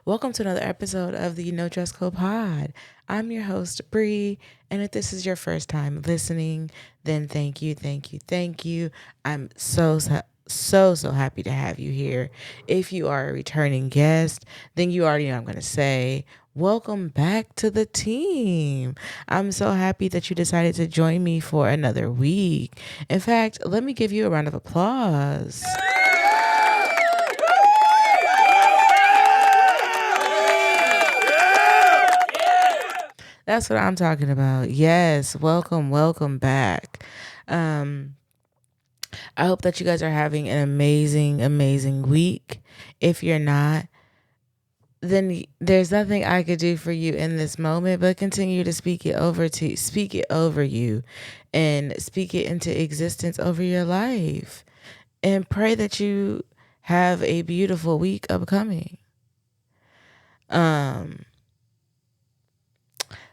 Welcome to another episode of the No Dress Code Pod. I'm your host, Bree, and if this is your first time listening, then thank you, thank you, thank you. I'm so happy to have you here. If you are a returning guest, then you already know I'm going to say, welcome back to the team. I'm so happy that you decided to join me for another week. In fact, let me give you a round of applause. That's what I'm talking about. Yes, welcome back. Um, I hope that you guys are having an amazing week. If you're not, then there's nothing I could do for you in this moment, but continue to speak it over you and speak it into existence over your life. And pray that you have a beautiful week upcoming.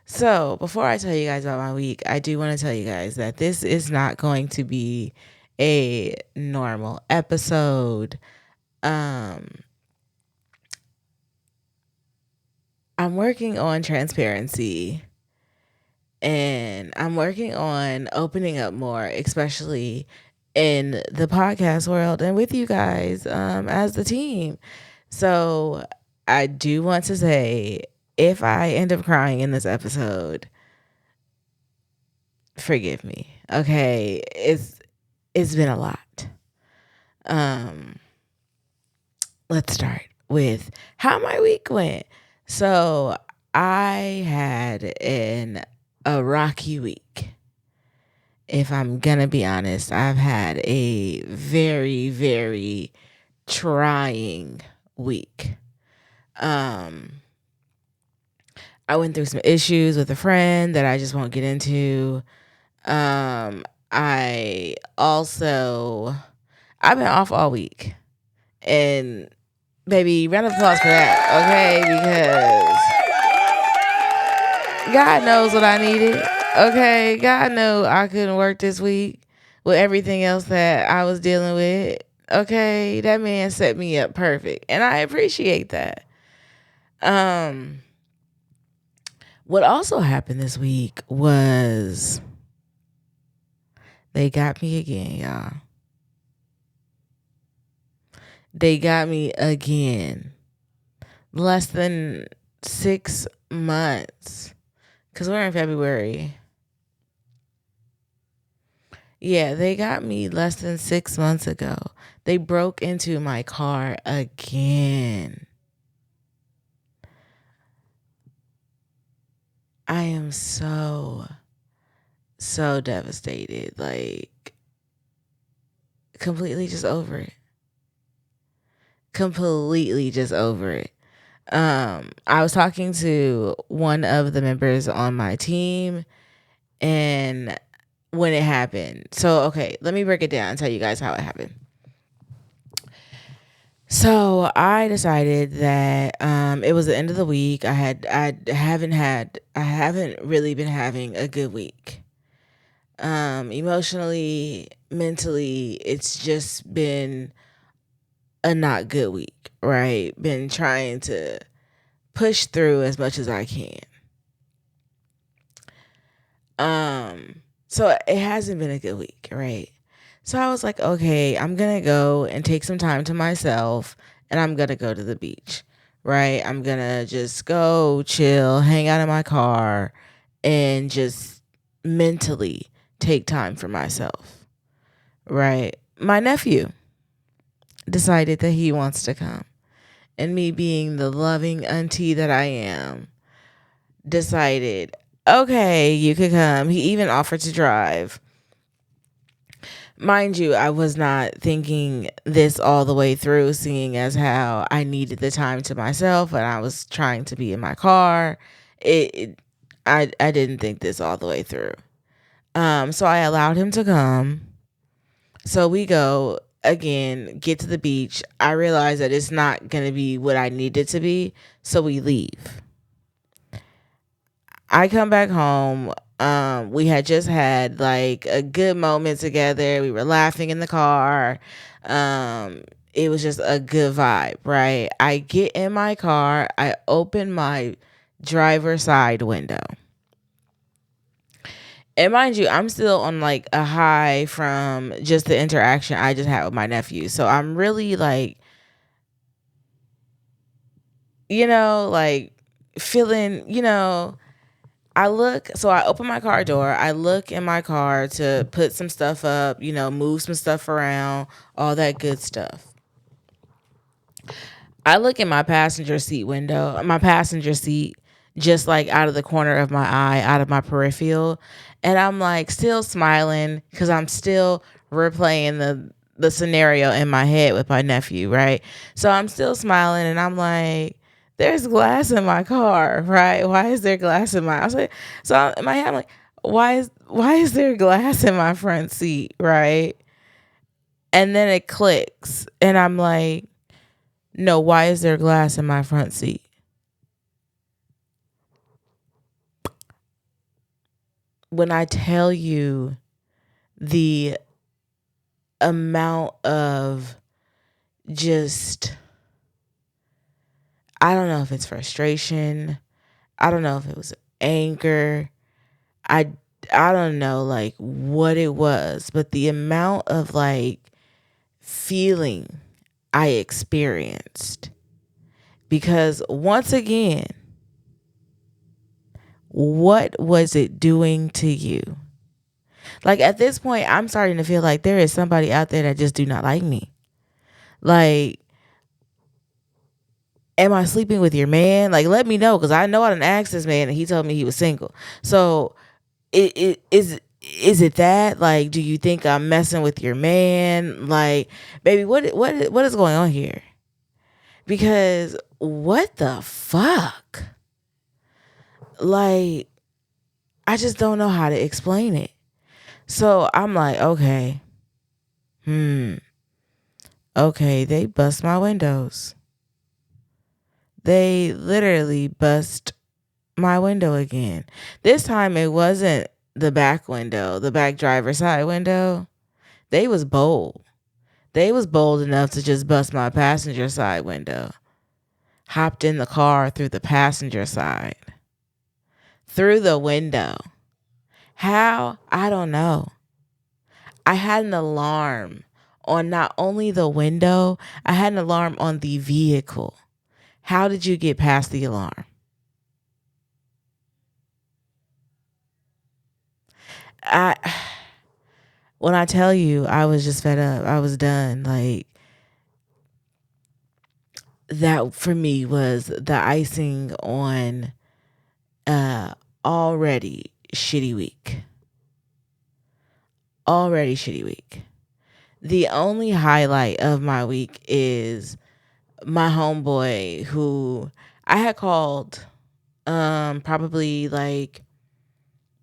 So before I tell you guys about my week, I do want to tell you guys that this is not going to be a normal episode. I'm working on transparency and I'm working on opening up more, especially in the podcast world and with you guys as the team. So I do want to say, if I end up crying in this episode, forgive me. Okay, it's been a lot. Let's start with how my week went. So I had a rocky week. If I'm gonna be honest, I've had a very trying week. I went through some issues with a friend that I just won't get into. I also, I've been off all week, and baby, round of applause for that, okay? Because God knows what I needed, okay? God knew I couldn't work this week with everything else that I was dealing with, okay? That man set me up perfect, and I appreciate that. What also happened this week was they got me again, y'all. They got me again. Less than 6 months. Because we're in February. Yeah, they got me less than 6 months ago. They broke into my car again. I am so devastated. Like, completely just over it. I was talking to one of the members on my team, and when it happened. So, okay, let me break it down and tell you guys how it happened. So I decided that it was the end of the week. I haven't really been having a good week. Emotionally, mentally, it's just been a not good week, right? Been trying to push through as much as I can. So it hasn't been a good week, right? So I was like, okay, I'm going to go and take some time to myself, and I'm going to go to the beach, right? I'm going to just go chill, hang out in my car, and just mentally take time for myself, right? My nephew decided that he wants to come. And me being the loving auntie that I am, decided, okay, you could come. He even offered to drive. Mind you, I was not thinking this all the way through, seeing as how I needed the time to myself and I was trying to be in my car. I didn't think this all the way through. So I allowed him to come. So we go again, get to the beach. I realize that it's not going to be what I need it to be. So we leave. I come back home. We had just had like a good moment together. We were laughing in the car. it was just a good vibe, right? I get in my car, I open my driver's side window. And mind you, I'm still on like a high from just the interaction I just had with my nephew. So I'm really like, like feeling, I open my car door. I look in my car to put some stuff up, move some stuff around, all that good stuff. I look in my passenger seat, just like out of the corner of my eye, out of my peripheral. And I'm like still smiling because I'm still replaying the scenario in my head with my nephew, right? So I'm still smiling and I'm like, there's glass in my car, right? Why is there glass in my? So in my head, I'm like, why is there glass in my front seat, right? And then it clicks, and I'm like, no, why is there glass in my front seat? When I tell you the amount of just, I don't know if it's frustration. I don't know if it was anger. I don't know like what it was, but the amount of like feeling I experienced, because once again, what was it doing to you? Like at this point, I'm starting to feel like there is somebody out there that just do not like me. Like, am I sleeping with your man? Like, let me know, because I know I done asked this man and he told me he was single. So is it that? Like, do you think I'm messing with your man? Like, baby, what is going on here? Because what the fuck? Like, I just don't know how to explain it. So I'm like, okay. Okay, they bust my windows. They literally bust my window again. This time it wasn't the back window, the back driver's side window. They was bold. They was bold enough to just bust my passenger side window. Hopped in the car through the passenger side. Through the window. How? I don't know. I had an alarm on not only the window, I had an alarm on the vehicle. How did you get past the alarm? When I tell you, I was just fed up. I was done. Like, that for me was the icing on already shitty week. Already shitty week. The only highlight of my week is my homeboy, who I had called probably like,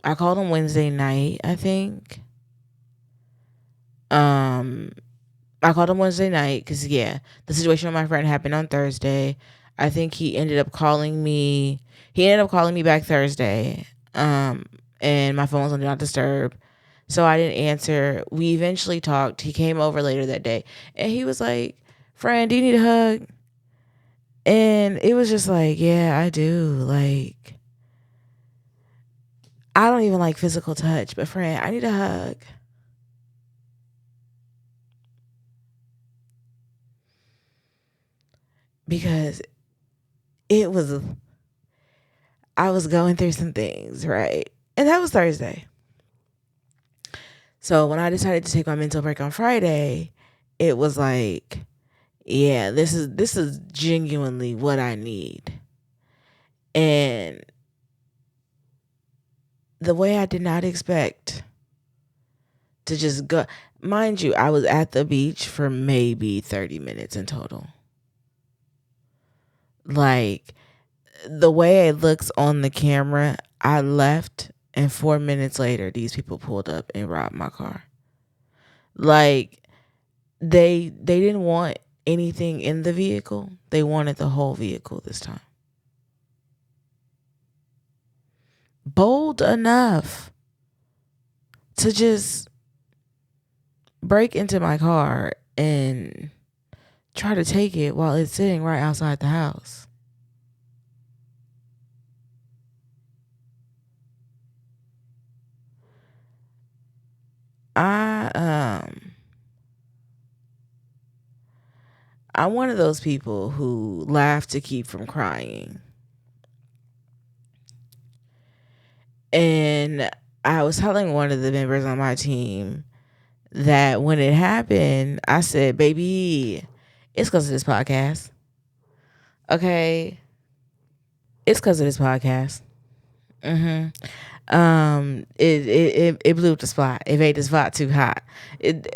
I called him Wednesday night, I think. I called him Wednesday night because, yeah, the situation with my friend happened on Thursday. I think he ended up calling me. He ended up calling me back Thursday. And my phone was on Do Not Disturb. So I didn't answer. We eventually talked. He came over later that day. And he was like, friend, do you need a hug? And it was just like, yeah, I do. Like, I don't even like physical touch. But friend, I need a hug. Because I was going through some things, right? And that was Thursday. So when I decided to take my mental break on Friday, it was like, yeah, this is genuinely what I need. And the way I did not expect to just go, mind you, I was at the beach for maybe 30 minutes in total. Like, the way it looks on the camera, I left and 4 minutes later, these people pulled up and robbed my car. Like, they didn't want anything in the vehicle. They wanted the whole vehicle this time. Bold enough to just break into my car and try to take it while it's sitting right outside the house. I'm one of those people who laugh to keep from crying. And I was telling one of the members on my team that when it happened, I said, baby, it's because of this podcast. Okay. It's because of this podcast. It blew up the spot. It made the spot too hot.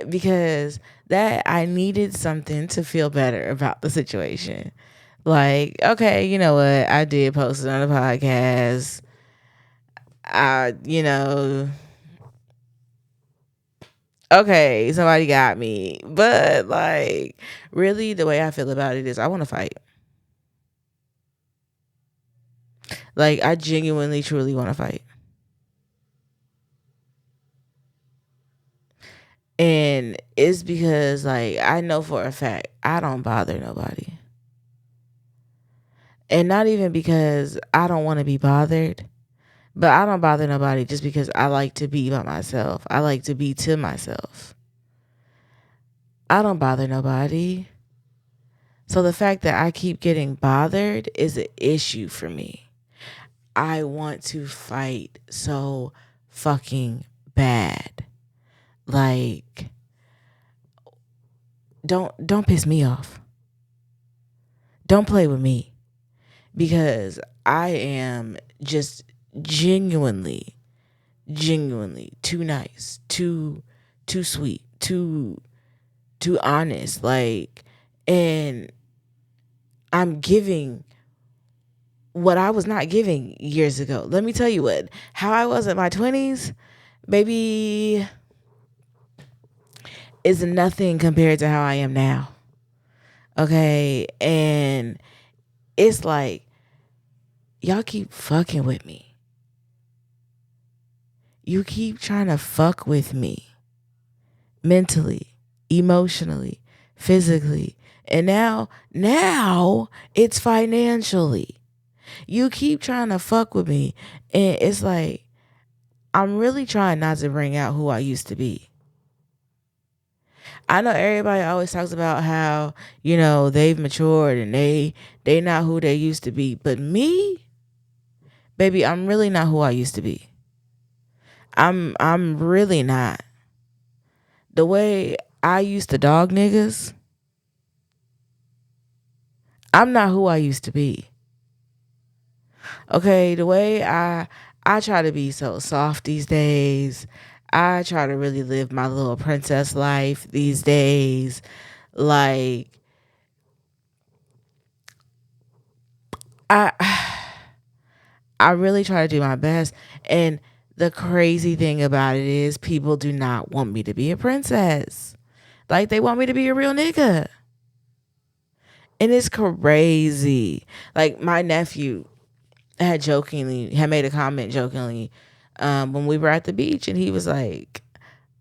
Because that I needed something to feel better about the situation. Like, okay, you know what? I did post it on the podcast. Okay, somebody got me. But like, really, the way I feel about it is I want to fight. Like, I genuinely, truly want to fight. And it's because, like, I know for a fact I don't bother nobody. And not even because I don't want to be bothered, but I don't bother nobody just because I like to be by myself. I like to be to myself. I don't bother nobody. So the fact that I keep getting bothered is an issue for me. I want to fight so fucking bad. Like, don't piss me off. Don't play with me. Because I am just genuinely too nice, too sweet, too honest. Like, and I'm giving what I was not giving years ago. Let me tell you how I was in my 20s, baby, is nothing compared to how I am now. Okay. And it's like, y'all keep fucking with me. You keep trying to fuck with me mentally, emotionally, physically. And now it's financially. You keep trying to fuck with me. And it's like, I'm really trying not to bring out who I used to be. I know everybody always talks about how, they've matured and they not who they used to be. But me, baby, I'm really not who I used to be. I'm really not. The way I used to dog niggas, I'm not who I used to be. Okay, the way I try to be so soft these days. I try to really live my little princess life these days. Like, I really try to do my best. And the crazy thing about it is people do not want me to be a princess. Like, they want me to be a real nigga. And it's crazy. Like, my nephew had made a comment jokingly when we were at the beach, and he was like,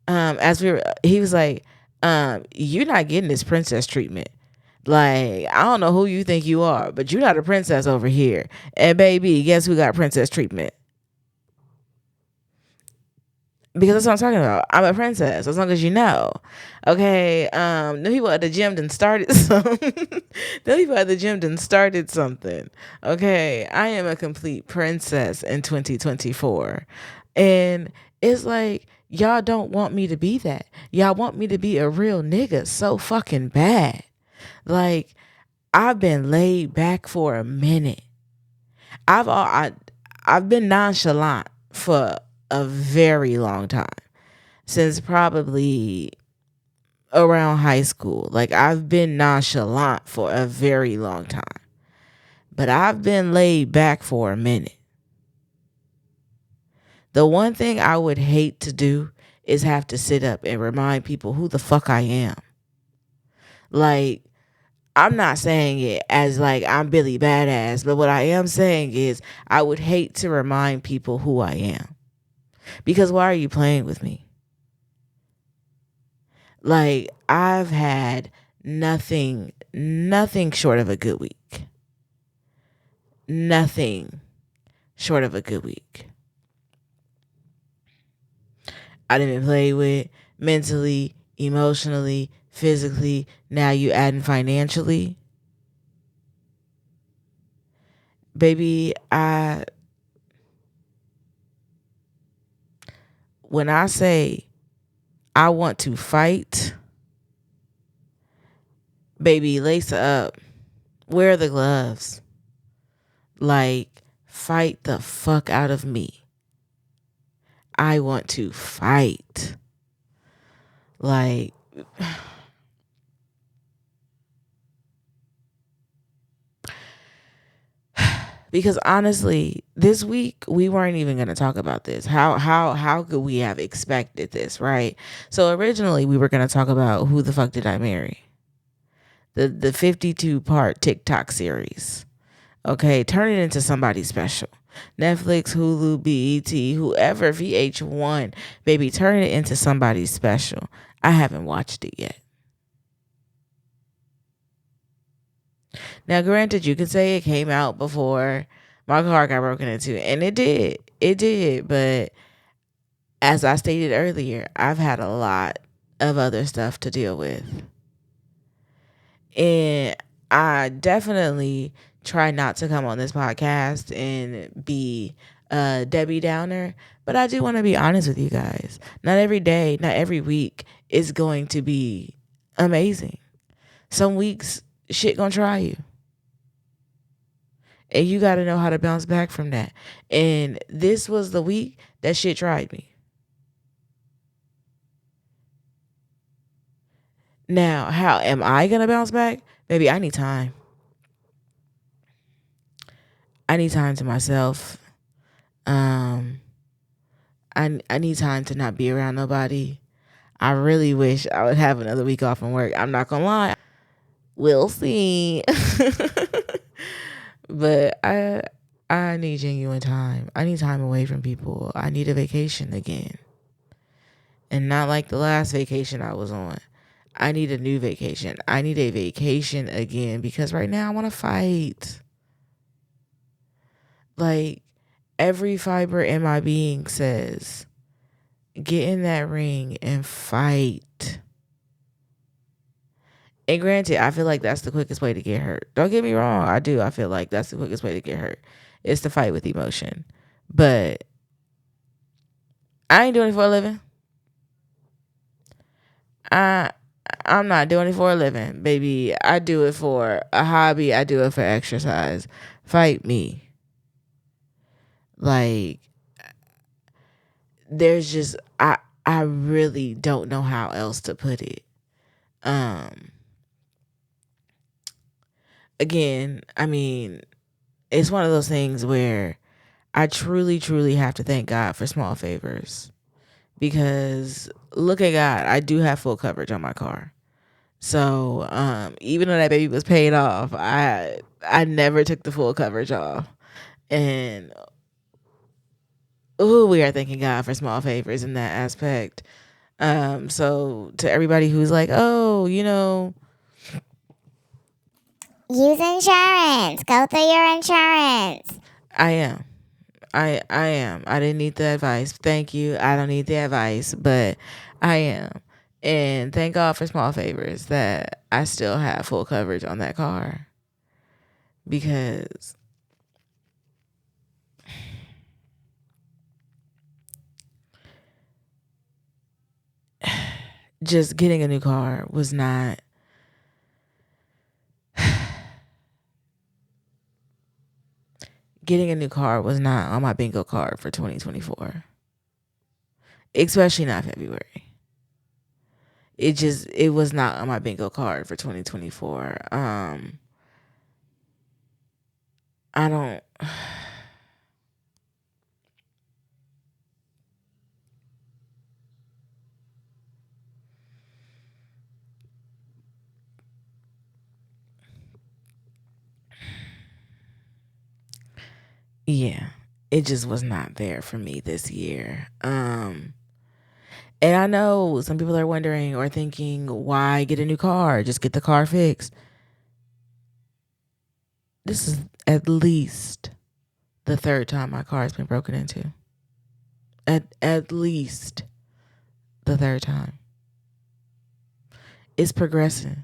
you're not getting this princess treatment. Like, I don't know who you think you are, but you're not a princess over here. And baby, guess who got princess treatment? Because that's what I'm talking about. I'm a princess, as long as you know. Okay, the people at the gym done started something. Okay, I am a complete princess in 2024. And it's like, y'all don't want me to be that. Y'all want me to be a real nigga so fucking bad. Like, I've been laid back for a minute. I've been nonchalant for a very long time, since probably around high school. Like, I've been nonchalant for a very long time, but I've been laid back for a minute. The one thing I would hate to do is have to sit up and remind people who the fuck I am. Like, I'm not saying it as like I'm Billy Badass, but what I am saying is I would hate to remind people who I am. Because why are you playing with me? Like, I've had nothing nothing short of a good week. Nothing short of a good week. I didn't play with mentally, emotionally, physically. Now you adding financially. Baby, when I say I want to fight, baby, lace up. Wear the gloves. Like, fight the fuck out of me. I want to fight. Like, because honestly, this week we weren't even going to talk about this. How could we have expected this, right? So originally we were going to talk about Who the Fuck Did I Marry? The 52 part TikTok series. Okay, turn it into somebody special. Netflix, Hulu, BET, whoever, VH1, baby, turn it into somebody special. I haven't watched it yet. Now, granted, you can say it came out before my car got broken into, and it did. It did, but as I stated earlier, I've had a lot of other stuff to deal with. And I definitely try not to come on this podcast and be a Debbie Downer, but I do want to be honest with you guys. Not every day, not every week is going to be amazing. Some weeks, shit gonna try you. And you got to know how to bounce back from that. And this was the week that shit tried me. Now, how am I going to bounce back? Baby, I need time. I need time to myself. I need time to not be around nobody. I really wish I would have another week off from work. I'm not going to lie. We'll see. But I need genuine time. I need time away from people. I need a vacation again. And not like the last vacation I was on. I need a new vacation. I need a vacation again because right now I want to fight. Like, every fiber in my being says, get in that ring and fight. And granted, I feel like that's the quickest way to get hurt. Don't get me wrong. I do. I feel like that's the quickest way to get hurt. Is to fight with emotion. But I ain't doing it for a living. I'm not doing it for a living, baby. I do it for a hobby. I do it for exercise. Fight me. Like, there's just I really don't know how else to put it. Again, I mean, it's one of those things where I truly, truly have to thank God for small favors. Because look at God, I do have full coverage on my car. So even though that baby was paid off, I never took the full coverage off. And we are thanking God for small favors in that aspect. So to everybody who's like, oh, use insurance. Go through your insurance. I am. I am. I didn't need the advice. Thank you. I don't need the advice, but I am. And thank God for small favors that I still have full coverage on that car. Because just getting a new car was not on my bingo card for 2024. Especially not February. It was not on my bingo card for 2024. I don't yeah, it just was not there for me this year. And I know some people are wondering or thinking, why get a new car? Just get the car fixed. This is at least the third time my car has been broken into. At least the third time. It's progressing.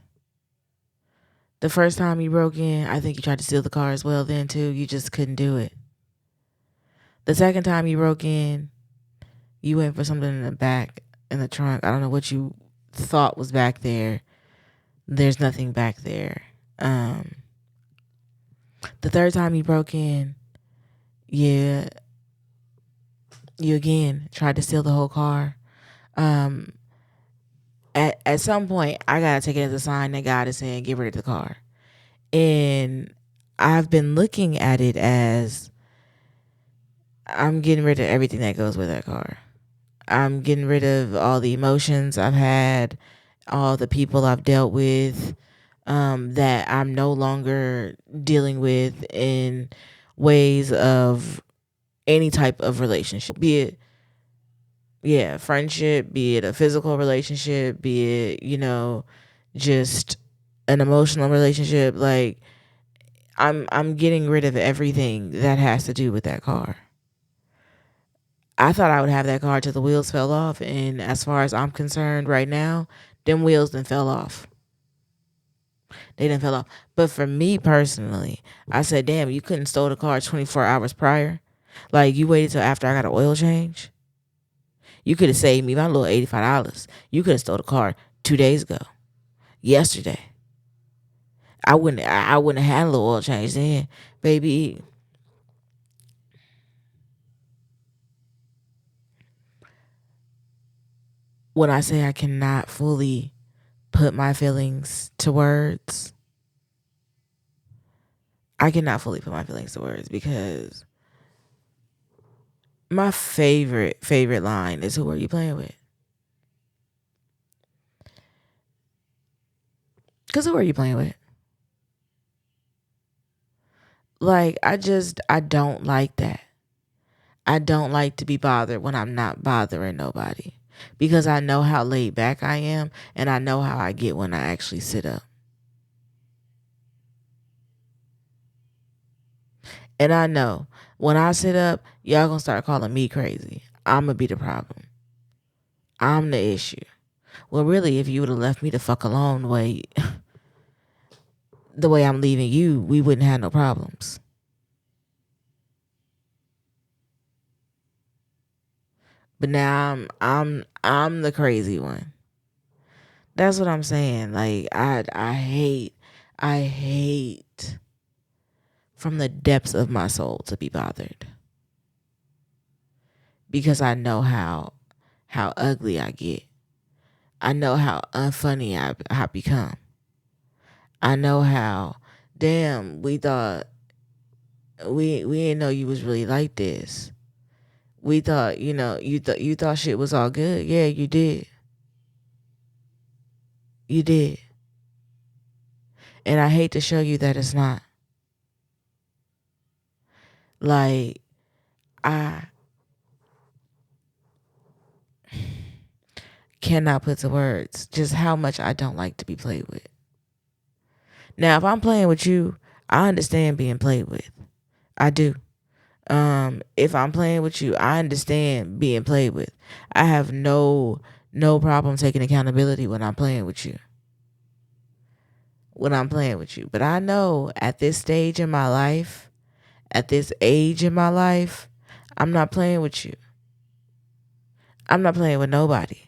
The first time you broke in, I think you tried to steal the car as well then too. You just couldn't do it. The second time you broke in, you went for something in the back, in the trunk. I don't know what you thought was back there. There's nothing back there. The third time you broke in, you again tried to steal the whole car. At some point, I gotta take it as a sign that God is saying, get rid of the car. And I've been looking at it as I'm getting rid of everything that goes with that car. I'm getting rid of all the emotions I've had, all the people I've dealt with, that I'm no longer dealing with in ways of any type of relationship, be it, friendship, be it a physical relationship, be it, just an emotional relationship. Like, I'm getting rid of everything that has to do with that car. I thought I would have that car till the wheels fell off, and as far as I'm concerned right now, them wheels done fell off. They done fell off. But for me personally, I said, damn, you couldn't stole the car 24 hours prior. Like, you waited till after I got an oil change. You could have saved me my little $85. You could have stole the car 2 days ago, yesterday. I wouldn't have had a little oil change then, baby. When I say I cannot fully put my feelings to words, I cannot fully put my feelings to words because my favorite line is, who are you playing with? Because who are you playing with? Like, I don't like that. I don't like to be bothered when I'm not bothering nobody, because I know how laid back I am, and I know how I get when I actually sit up. And I know when I sit up, y'all gonna start calling me crazy. I'm gonna be the problem. I'm the issue. Well, really, if you would have left me the fuck alone the way I'm leaving you, we wouldn't have no problems. But now I'm the crazy one. That's what I'm saying. Like, I hate from the depths of my soul to be bothered, because I know how ugly I get. I know how unfunny I become. I know how, damn, we thought we didn't know you was really like this. We thought, you thought shit was all good. Yeah, you did. You did. And I hate to show you that it's not. Like, I cannot put to words just how much I don't like to be played with. Now, if I'm playing with you, I understand being played with. I do. If I'm playing with you, I understand being played with. I have no problem taking accountability when I'm playing with you. But I know at this stage in my life, at this age in my life, I'm not playing with you. I'm not playing with nobody.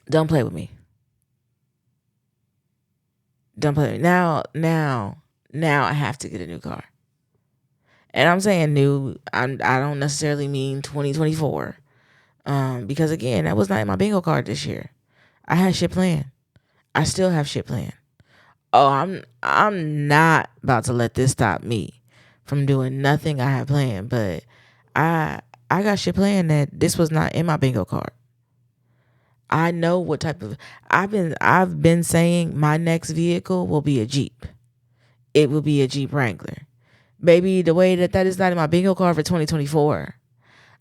Don't play with me. Don't play with me. Now I have to get a new car. And I'm saying new, I don't necessarily mean 2024. Because again, that was not in my bingo card this year. I had shit planned. I still have shit planned. Oh, I'm not about to let this stop me from doing nothing I have planned. But I got shit planned that this was not in my bingo card. I know what type of I've been saying my next vehicle will be a Jeep. It will be a Jeep Wrangler. Baby, the way that is not in my bingo card for 2024.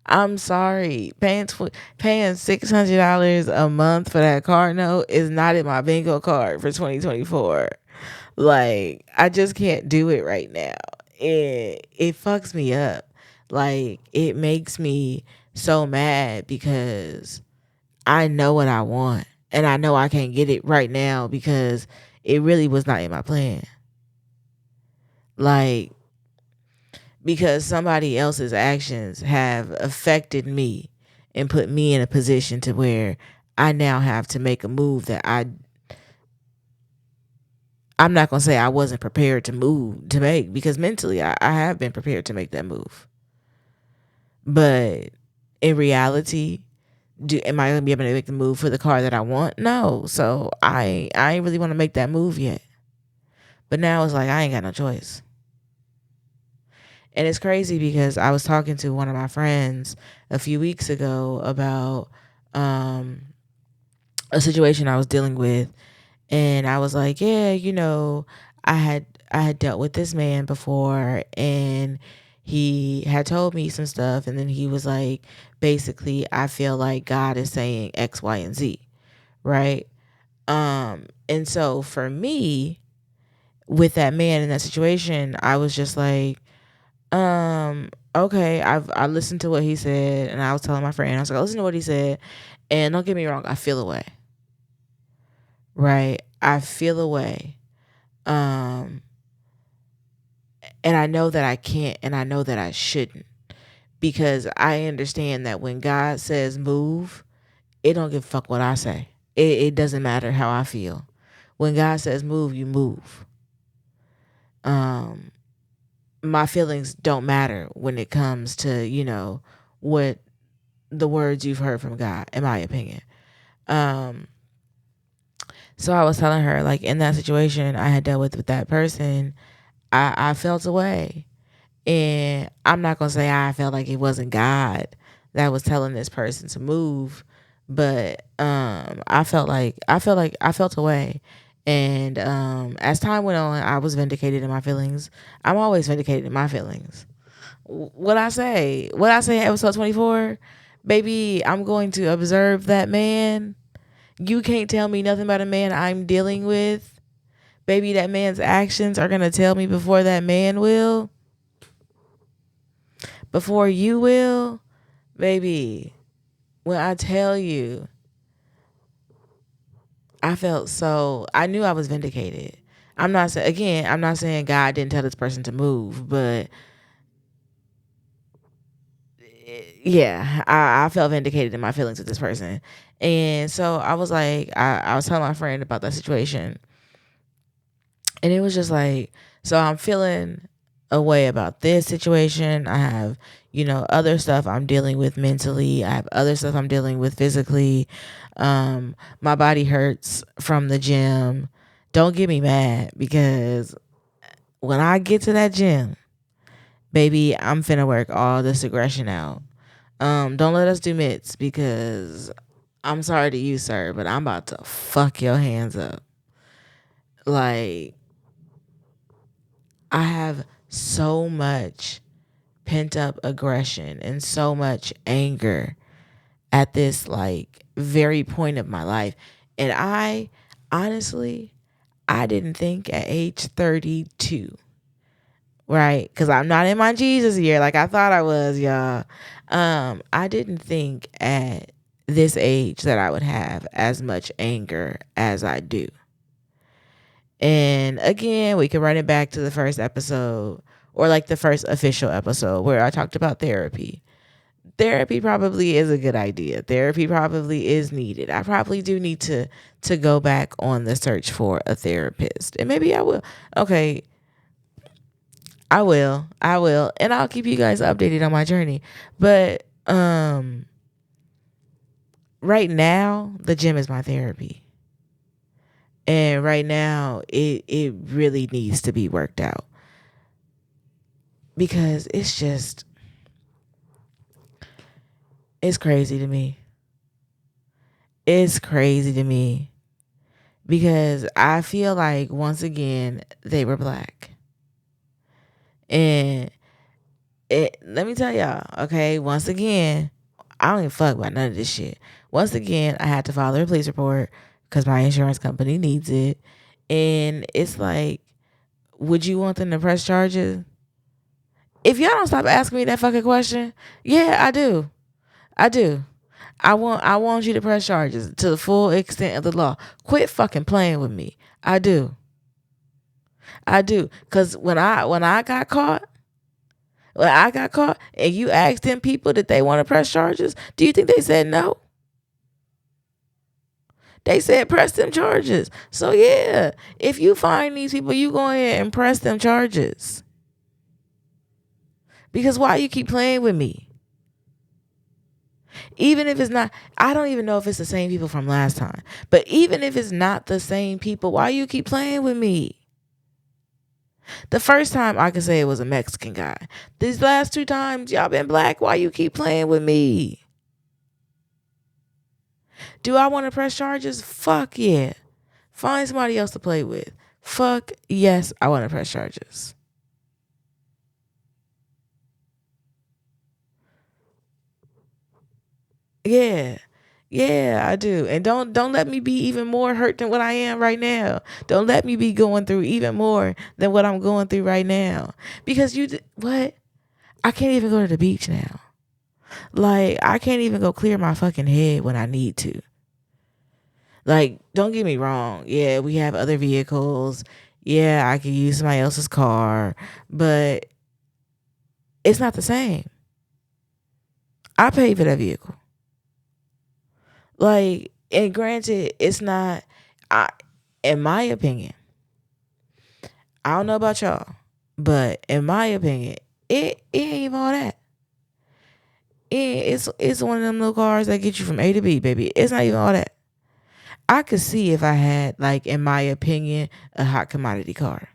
I'm sorry. Paying $600 a month for that car note is not in my bingo card for 2024. Like, I just can't do it right now. It fucks me up. Like, it makes me so mad because I know what I want and I know I can't get it right now because it really was not in my plan. Like, because somebody else's actions have affected me and put me in a position to where I now have to make a move that I'm not gonna say I wasn't prepared to make, because mentally I have been prepared to make that move. But in reality, am I gonna be able to make the move for the car that I want? No. So I ain't really want to make that move yet. But now it's like I ain't got no choice. And it's crazy because I was talking to one of my friends a few weeks ago about a situation I was dealing with, and I was like, yeah, I had dealt with this man before, and he had told me some stuff, and then he was like, basically, I feel like God is saying X, Y, and Z, right? And so for me, with that man in that situation, I was just like, okay, I listened to what he said, and I was telling my friend, I was like, listen to what he said, and don't get me wrong, I feel away, right? I feel away. And I know that I can't, and I know that I shouldn't, because I understand that when God says move, it don't give a fuck what I say. It doesn't matter how I feel. When God says move, you move. My feelings don't matter when it comes to, what the words you've heard from God, in my opinion. So I was telling her, like, in that situation I had dealt with that person, I felt away. And I'm not gonna say I felt like it wasn't God that was telling this person to move, but I felt away. And as time went on, I was vindicated in my feelings. I'm always vindicated in my feelings. What I say in episode 24, baby, I'm going to observe that man. You can't tell me nothing about a man I'm dealing with. Baby, that man's actions are gonna tell me before that man will. Before you will, baby. When I tell you, I knew I was vindicated. I'm not saying God didn't tell this person to move, but yeah, I felt vindicated in my feelings with this person. And so I was like, I was telling my friend about that situation, and it was just like, so I'm feeling a way about this situation. I have, other stuff I'm dealing with mentally. I have other stuff I'm dealing with physically. My body hurts from the gym. Don't get me mad, because when I get to that gym, baby, I'm finna work all this aggression out. Don't let us do mitts, because I'm sorry to you, sir, but I'm about to fuck your hands up. Like, I have so much pent up aggression and so much anger at this, like, very point of my life. And I honestly, I didn't think at age 32, right? Because I'm not in my Jesus year like I thought I was, y'all. I didn't think at this age that I would have as much anger as I do. And again, we can run it back to the first episode, or like the first official episode where I talked about therapy. Therapy probably is a good idea. Therapy probably is needed. I probably do need to go back on the search for a therapist. And maybe I will. Okay. I will. And I'll keep you guys updated on my journey. But right now, the gym is my therapy. And right now, it really needs to be worked out, because it's crazy to me. It's crazy to me, because I feel like, once again, they were black. And let me tell y'all, okay, once again, I don't even fuck about none of this shit. Once again, I had to file a police report because my insurance company needs it. And it's like, would you want them to press charges? If y'all don't stop asking me that fucking question, yeah, I do. I do. I want you to press charges to the full extent of the law. Quit fucking playing with me. I do. I do. Cause when I got caught, and you asked them people that they want to press charges, do you think they said no? They said press them charges. So yeah, if you find these people, you go ahead and press them charges. Because why you keep playing with me? Even if it's not, I don't even know if it's the same people from last time. But even if it's not the same people, why you keep playing with me? The first time I could say it was a Mexican guy. These last 2 times y'all been black. Why you keep playing with me? Do I want to press charges? Fuck yeah. Find somebody else to play with. Fuck yes, I want to press charges. Yeah. Yeah, I do. And don't let me be even more hurt than what I am right now. Don't let me be going through even more than what I'm going through right now. Because what? I can't even go to the beach now. Like, I can't even go clear my fucking head when I need to. Like, don't get me wrong. Yeah, we have other vehicles. Yeah, I could use somebody else's car, but it's not the same. I paid for that vehicle. Like, and granted, it's not, in my opinion, I don't know about y'all, but in my opinion, it ain't even all that. It's one of them little cars that get you from A to B, baby. It's not even all that. I could see if I had, like, in my opinion, a hot commodity car.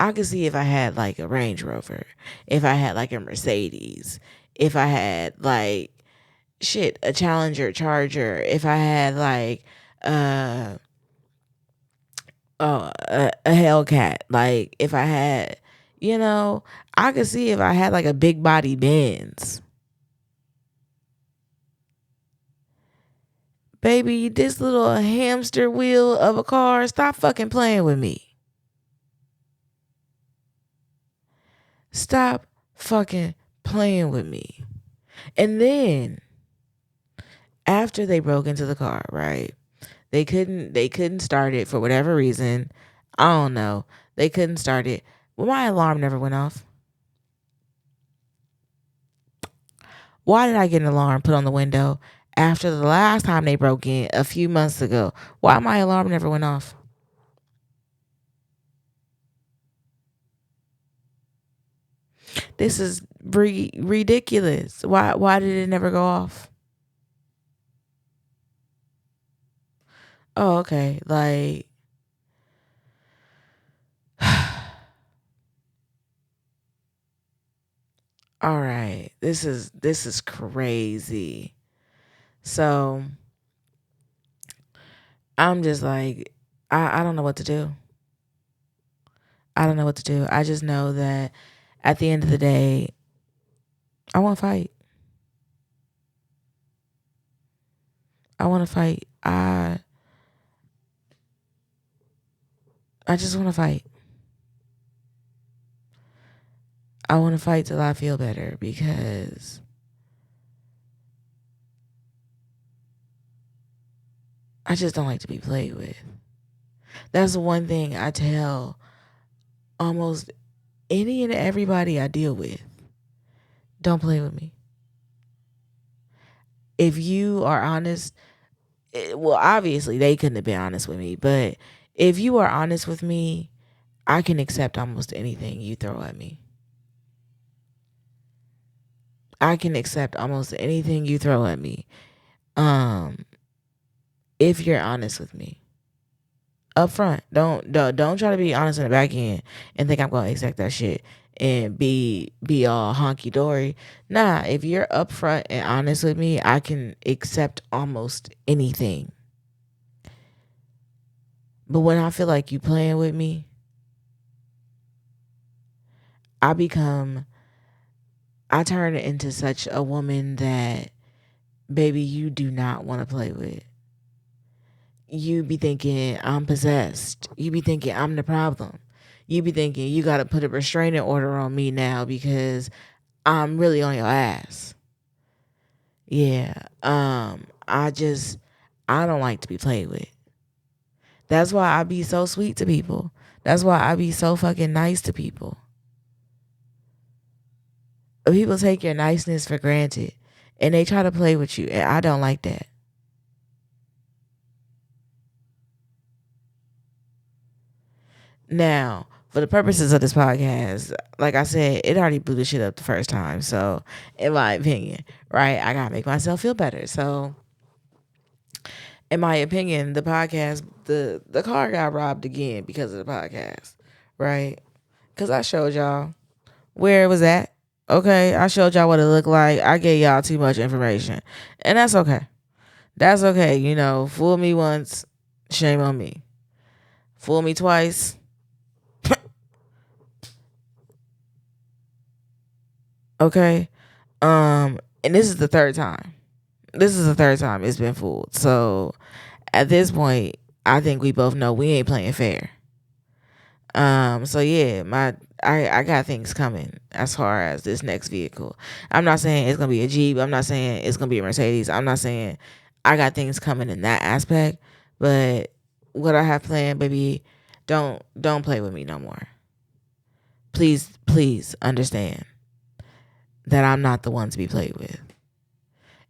I could see if I had like a Range Rover, if I had like a Mercedes, if I had like a Challenger, Charger, if I had like uh a Hellcat, like if I had, I could see if I had like a big body Benz. Baby, this little hamster wheel of a car, stop fucking playing with me. Stop fucking playing with me. And then after they broke into the car, right? They couldn't start it for whatever reason. I don't know. They couldn't start it. Well, my alarm never went off. Why did I get an alarm put on the window after the last time they broke in a few months ago? Why my alarm never went off? This is ridiculous. Why did it never go off? Oh, okay. Like all right. This is crazy. So I'm just like, I don't know what to do. I don't know what to do. I just know that at the end of the day, I want to fight. I want to fight. I just want to fight. I want to fight till I feel better because I just don't like to be played with. That's one thing I tell almost any and everybody I deal with. Don't play with me. If you are honest, well, obviously they couldn't have been honest with me, but if you are honest with me, I can accept almost anything you throw at me. I can accept almost anything you throw at me. If you're honest with me. Up front. Don't try to be honest in the back end and think I'm gonna accept that shit and be all honky dory. Nah, if you're upfront and honest with me, I can accept almost anything. But when I feel like you playing with me, I turn into such a woman that, baby, you do not want to play with. you be thinking I'm possessed. You be thinking I'm the problem. You be thinking you got to put a restraining order on me now because I'm really on your ass. Yeah. I don't like to be played with. That's why I be so sweet to people. That's why I be so fucking nice to people. People take your niceness for granted and they try to play with you, and I don't like that. Now, for the purposes of this podcast, like I said, it already blew the shit up the first time. So, in my opinion, right, I gotta make myself feel better. So, in my opinion, the podcast, the car got robbed again because of the podcast, right? Because I showed y'all where it was at. Okay, I showed y'all what it looked like. I gave y'all too much information, and that's okay. That's okay. You know, fool me once, shame on me. Fool me twice. Okay. And this is the third time. This is the third time it's been fooled. So at this point, I think we both know we ain't playing fair. So yeah, I got things coming as far as this next vehicle. I'm not saying it's gonna be a Jeep. I'm not saying it's gonna be a Mercedes. I'm not saying I got things coming in that aspect. But what I have planned, baby, don't play with me no more. Please understand that I'm not the one to be played with.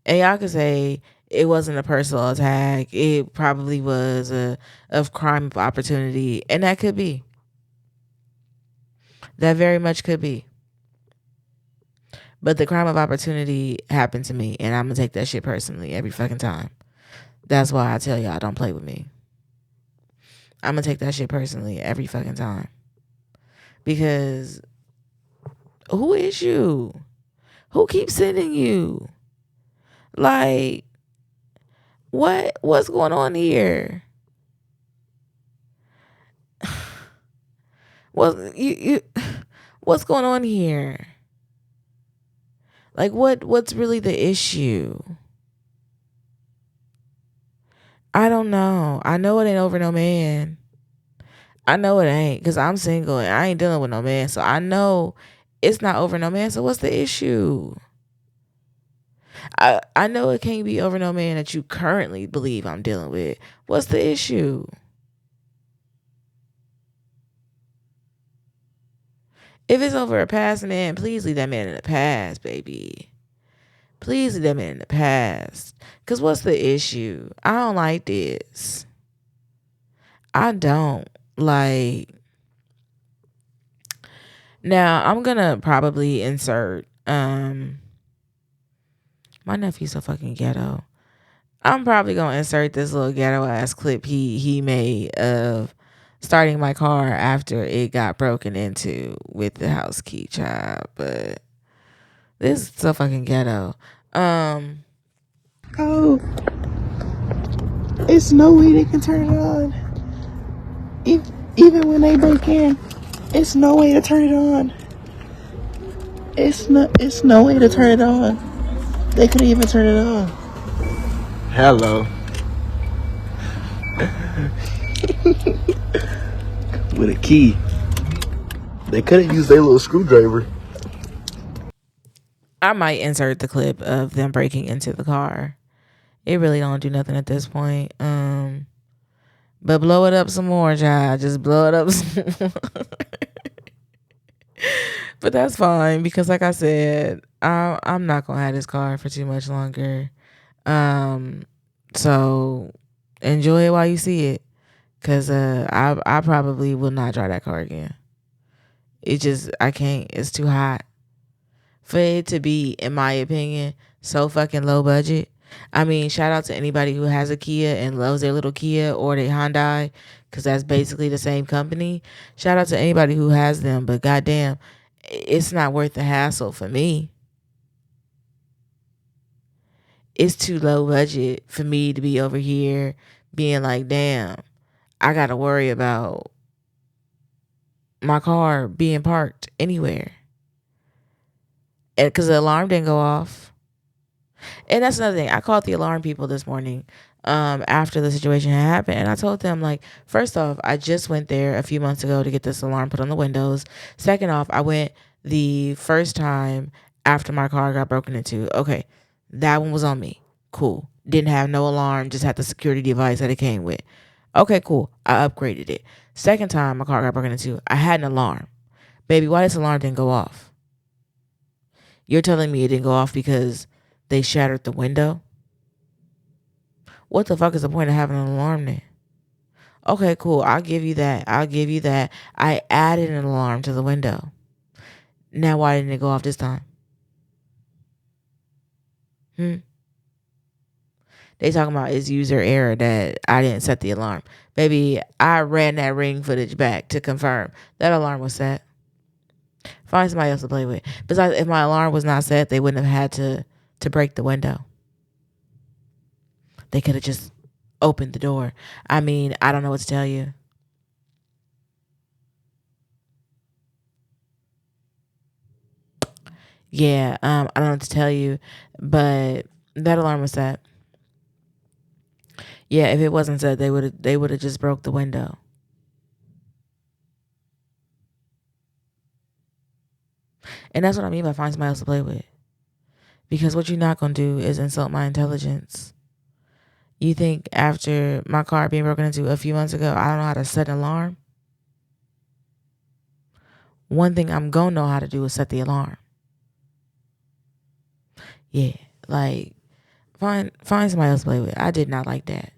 And y'all could say it wasn't a personal attack. It probably was a crime of opportunity, and that could be. That very much could be. But the crime of opportunity happened to me, and I'm gonna take that shit personally every fucking time. That's why I tell y'all don't play with me. I'm gonna take that shit personally every fucking time. Because who is you? Who keeps sending you? Like, what's going on here? Well, you what's going on here? Like what's really the issue? I don't know. I know it ain't over no man. I know it ain't because I'm single and I ain't dealing with no man. So I know it's not over no man. So what's the issue? I know it can't be over no man that you currently believe I'm dealing with. What's the issue? If it's over a past man, please leave that man in the past, baby. Please leave that man in the past. Because what's the issue? I don't like this. I don't. Like, now I'm going to probably insert, my nephew's so fucking ghetto. I'm probably going to insert this little ghetto ass clip he made of starting my car after it got broken into with the house key, child. But this is so fucking ghetto. Oh, it's no way they can turn it on. Even when they break in, it's no way to turn it on. It's no way to turn it on. They couldn't even turn it on. Hello. With a key. They couldn't use their little screwdriver. I might insert the clip of them breaking into the car. It really don't do nothing at this point. But blow it up some more, child. Just blow it up some more. But that's fine because, like I said, I'm not gonna have this car for too much longer. So enjoy it while you see it, cause I probably will not drive that car again. I can't. It's too hot for it to be, in my opinion, so fucking low budget. I mean, shout out to anybody who has a Kia and loves their little Kia or their Hyundai, because that's basically the same company. Shout out to anybody who has them, but goddamn, it's not worth the hassle for me. It's too low budget for me to be over here being like, damn, I got to worry about my car being parked anywhere. Because the alarm didn't go off. And that's another thing. I called the alarm people this morning after the situation had happened. And I told them, like, first off, I just went there a few months ago to get this alarm put on the windows. Second off, I went the first time after my car got broken into. Okay, that one was on me. Cool. Didn't have no alarm, just had the security device that it came with. Okay, cool. I upgraded it. Second time my car got broken into, I had an alarm. Baby, why this alarm didn't go off? You're telling me it didn't go off because they shattered the window? What the fuck is the point of having an alarm then? Okay, cool. I'll give you that. I added an alarm to the window. Now why didn't it go off this time? They talking about it's user error that I didn't set the alarm. Baby, I ran that ring footage back to confirm that alarm was set. Find somebody else to play with. Besides, if my alarm was not set, they wouldn't have had to break the window. They could have just opened the door. I mean, I don't know what to tell you. Yeah, I don't know what to tell you, but that alarm was set. Yeah, if it wasn't set, they would have just broke the window. And that's what I mean by find somebody else to play with. Because what you're not gonna do is insult my intelligence. You think after my car being broken into a few months ago, I don't know how to set an alarm? One thing I'm gonna know how to do is set the alarm. Yeah, like find somebody else to play with. I did not like that.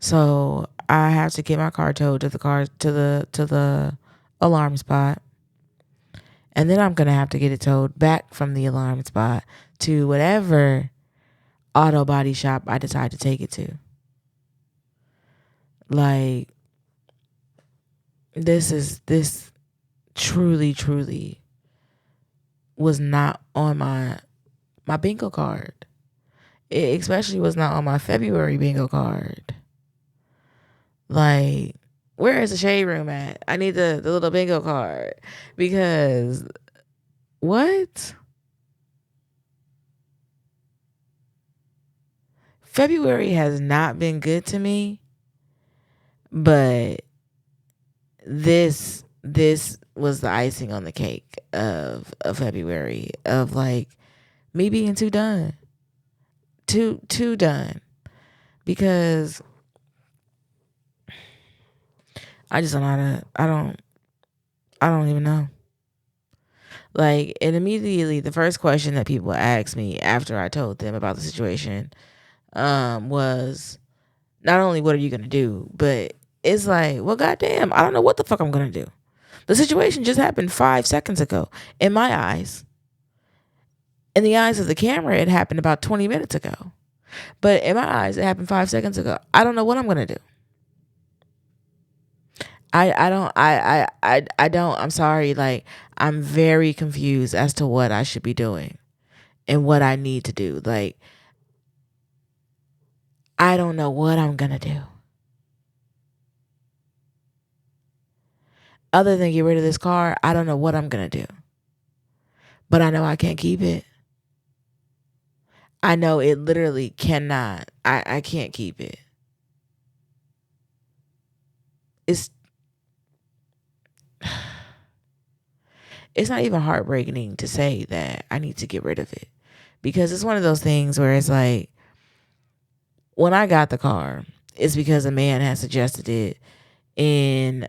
So I have to get my car towed to the alarm spot. And then I'm gonna have to get it towed back from the alarm spot to whatever auto body shop I decide to take it to. Like, this truly was not on my bingo card. It especially was not on my February bingo card. Like, where is the shade room at? I need the little bingo card. Because what? February has not been good to me, but this was the icing on the cake of February, of like me being too done. Too done. Because I just don't know how to, I don't even know. Like, and immediately the first question that people asked me after I told them about the situation was not only what are you gonna do, but it's like, well, goddamn, I don't know what the fuck I'm gonna do. The situation just happened 5 seconds ago. In my eyes, in the eyes of the camera, it happened about 20 minutes ago. But in my eyes, it happened 5 seconds ago. I don't know what I'm gonna do. I don't, I'm sorry, like, I'm very confused as to what I should be doing and what I need to do. Like, I don't know what I'm gonna do. Other than get rid of this car, I don't know what I'm gonna do. But I know I can't keep it. I know it literally cannot. I can't keep it. It's not even heartbreaking to say that I need to get rid of it. Because it's one of those things where it's like, when I got the car, it's because a man had suggested it in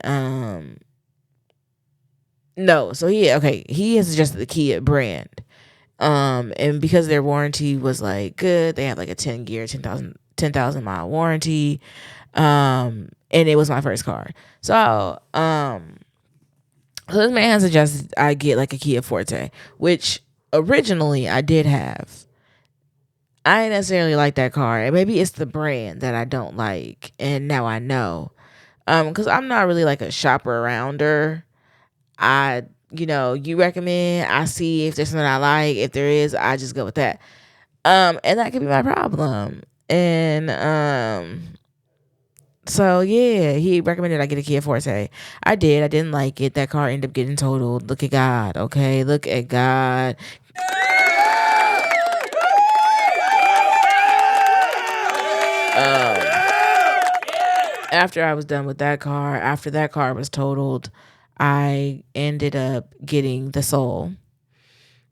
he has suggested the Kia brand. And because their warranty was like good, they have like a 10,000 mile warranty. And it was my first car. So this man suggested I get like a Kia Forte, which originally I did have. I didn't necessarily like that car, and maybe it's the brand that I don't like, and now I know. Because I'm not really like a shopper arounder. You recommend, I see if there's something I like. If there is, I just go with that. And that could be my problem. And so yeah, he recommended I get a Kia Forte. I did. I didn't like it. That car ended up getting totaled. Look at God, okay? Look at God. After I was done with that car, after that car was totaled, I ended up getting the Soul.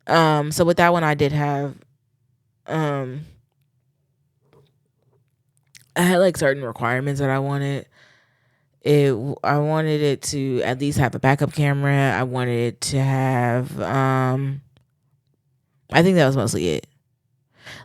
So with that one, I did have, I had like certain requirements that I wanted. I wanted it to at least have a backup camera. I wanted it to have, I think that was mostly it.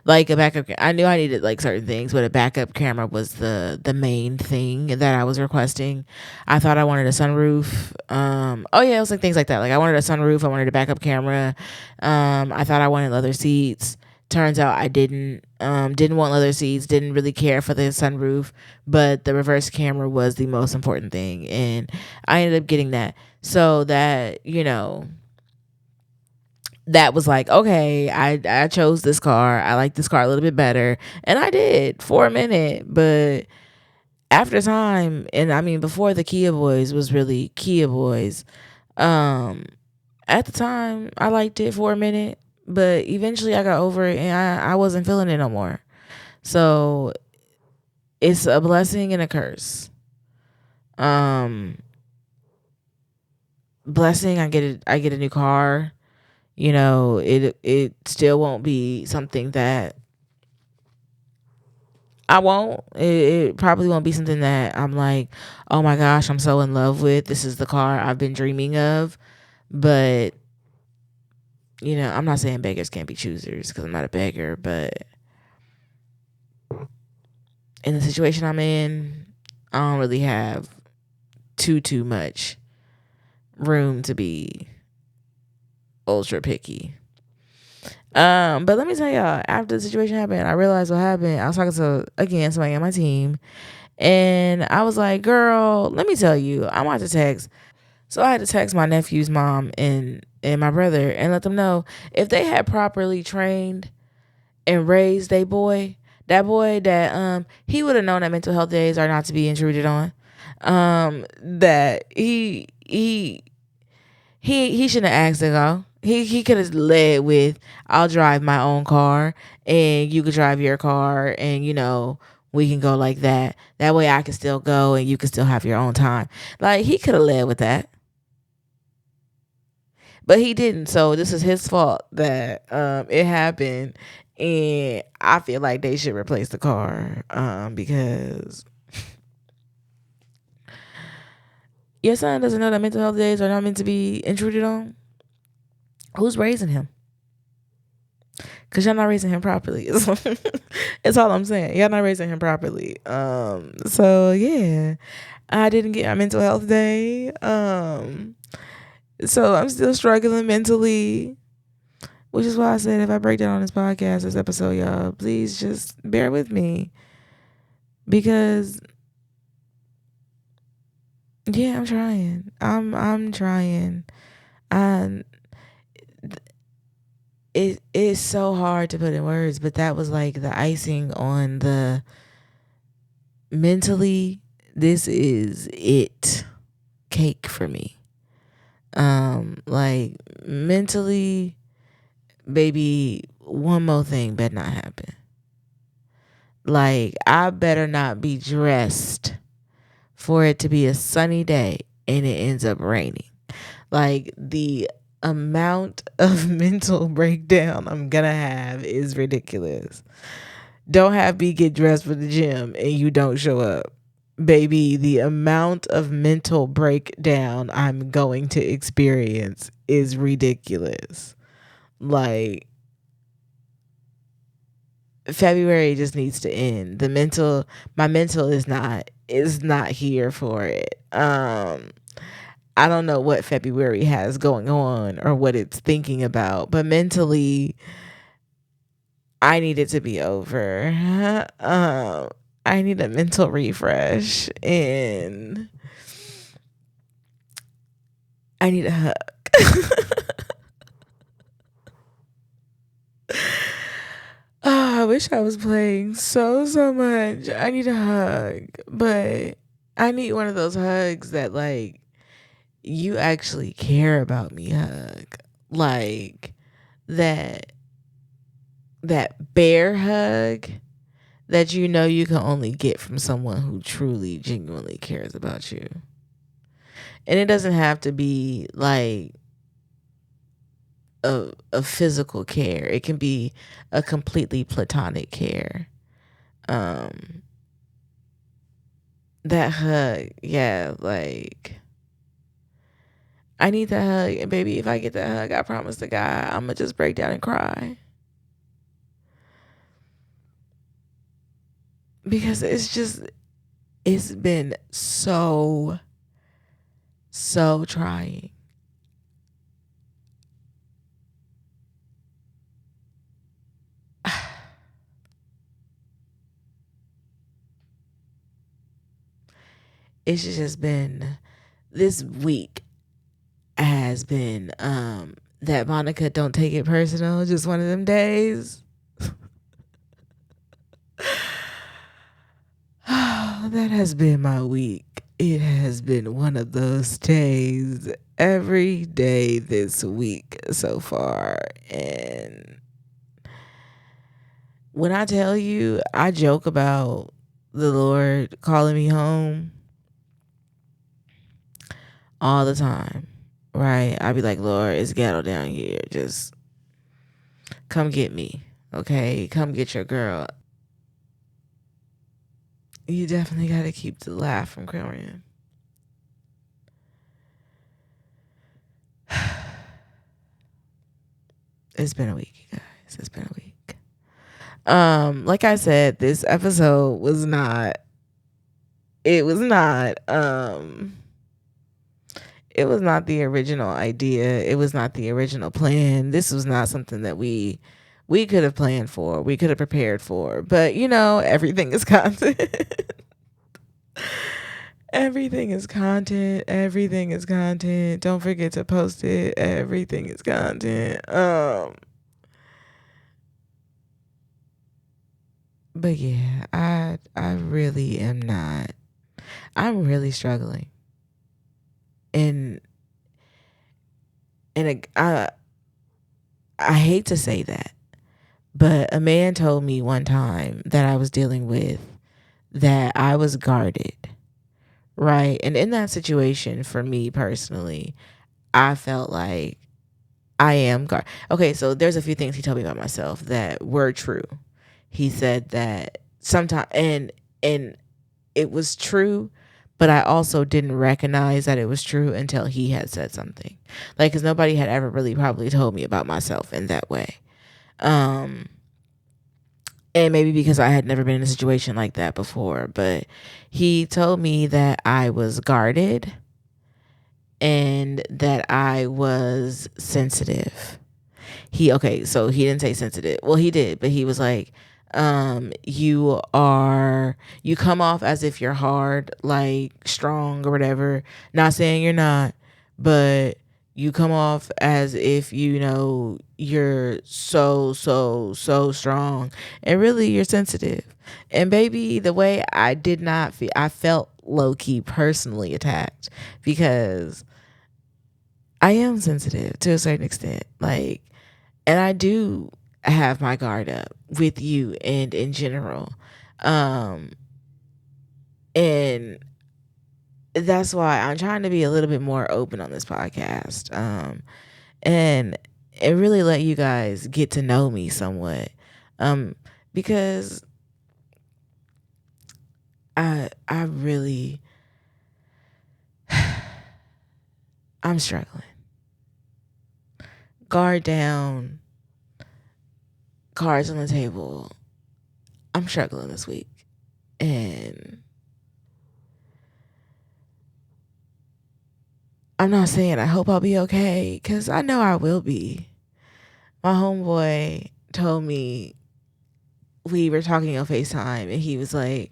Like a backup, I knew I needed like certain things, but a backup camera was the main thing that I was requesting. I thought I wanted a sunroof. Oh yeah, it was like things like that. Like I wanted a sunroof. I wanted a backup camera. I thought I wanted leather seats. Turns out I didn't. Didn't want leather seats. Didn't really care for the sunroof, but the reverse camera was the most important thing, and I ended up getting that. So that that was like, okay, I chose this car. I like this car a little bit better. And I did for a minute. But after time, and I mean, before the Kia Boys was really Kia Boys, at the time, I liked it for a minute. But eventually I got over it and I wasn't feeling it no more. So it's a blessing and a curse. Blessing, I get a new car. It still won't be something that I won't. It probably won't be something that I'm like, oh my gosh, I'm so in love with. This is the car I've been dreaming of. But, I'm not saying beggars can't be choosers because I'm not a beggar. But in the situation I'm in, I don't really have too much room to be ultra picky. But let me tell y'all, after the situation happened, I realized what happened. I was talking to, again, somebody on my team, and I was like, girl, let me tell you, I'm about to text. So I had to text my nephew's mom and my brother and let them know if they had properly trained and raised that boy that he would have known that mental health days are not to be intruded on. That he shouldn't have asked to go. He could have led with, I'll drive my own car and you could drive your car and we can go like that. That way I can still go and you can still have your own time. Like he could have led with that. But he didn't. So this is his fault that it happened, and I feel like they should replace the car because your son doesn't know that mental health days are not meant to be intruded on. Who's raising him? Because y'all not raising him properly. It's all I'm saying. Y'all not raising him properly. So yeah, I didn't get my mental health day. So I'm still struggling mentally, which is why I said if I break down on this podcast, this episode, y'all, please just bear with me. Because yeah, I'm trying. I'm trying. And it is so hard to put in words, but that was like the icing on the mentally, this is it cake for me. Like mentally, baby, one more thing better not happen. Like I better not be dressed for it to be a sunny day and it ends up raining. Like the amount of mental breakdown I'm gonna have is ridiculous. Don't have me get dressed for the gym and you don't show up. Baby, the amount of mental breakdown I'm going to experience is ridiculous. Like February just needs to end. My mental is not here for it. I don't know what February has going on or what it's thinking about, but mentally I need it to be over. I need a mental refresh and I need a hug. Oh, I wish I was playing so much. I need a hug, but I need one of those hugs that like you actually care about me hug. Like that bear hug that you know you can only get from someone who truly, genuinely cares about you. And it doesn't have to be like a physical care. It can be a completely platonic care. That hug, yeah, like I need that hug, and baby, if I get that hug, I promise to God, I'm gonna just break down and cry. Because it's been so trying. It's just been, this week has been that Monica don't take it personal, just one of them days. That has been my week. It has been one of those days every day this week so far. And when I tell you, I joke about the Lord calling me home all the time, right? I'd be like, Lord, it's ghetto down here. Just come get me, okay? Come get your girl. You definitely got to keep the laugh from Korean. It's been a week, you guys. It's been a week. Like I said, this episode was not the original idea. It was not the original plan. This was not something that we could have planned for. We could have prepared for. But everything is content. Everything is content. Everything is content. Don't forget to post it. Everything is content. But yeah, I really am not. I'm really struggling. And I hate to say that, but a man told me one time that I was dealing with that I was guarded, right? And in that situation, for me personally, I felt like I am guarded. Okay, so there's a few things he told me about myself that were true. He said that sometimes, and it was true, but I also didn't recognize that it was true until he had said something. Like, because nobody had ever really probably told me about myself in that way. And maybe because I had never been in a situation like that before. But he told me that I was guarded and that I was sensitive. So he didn't say sensitive. Well, he did, but he was like, you come off as if you're hard, like strong or whatever. Not saying you're not, but you come off as if you're so strong, and really you're sensitive. And baby, the way I did not feel, I felt low-key personally attacked, because I am sensitive to a certain extent, like, and I do have my guard up with you and in general. And that's why I'm trying to be a little bit more open on this podcast. And really let you guys get to know me somewhat. Because I really, I'm struggling. Guard down, cards on the table. I'm struggling this week. And I'm not saying I hope I'll be okay, because I know I will be. My homeboy told me, we were talking on FaceTime, and he was like,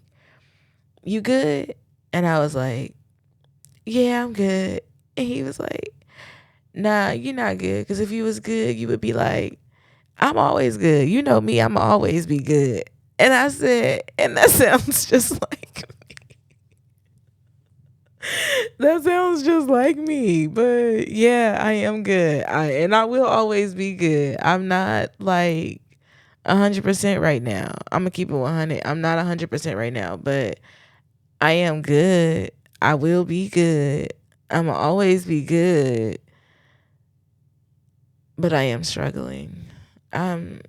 you good? And I was like, yeah, I'm good. And he was like, nah, you're not good, because if you was good, you would be like, I'm always good. You know me, I'm always be good. And I said, and that sounds just like me. That sounds just like me. But yeah, I am good. I will always be good. I'm not like 100% right now. I'm gonna keep it 100. I'm not 100% right now, but I am good. I will be good. I'm gonna always be good. But I am struggling. Um,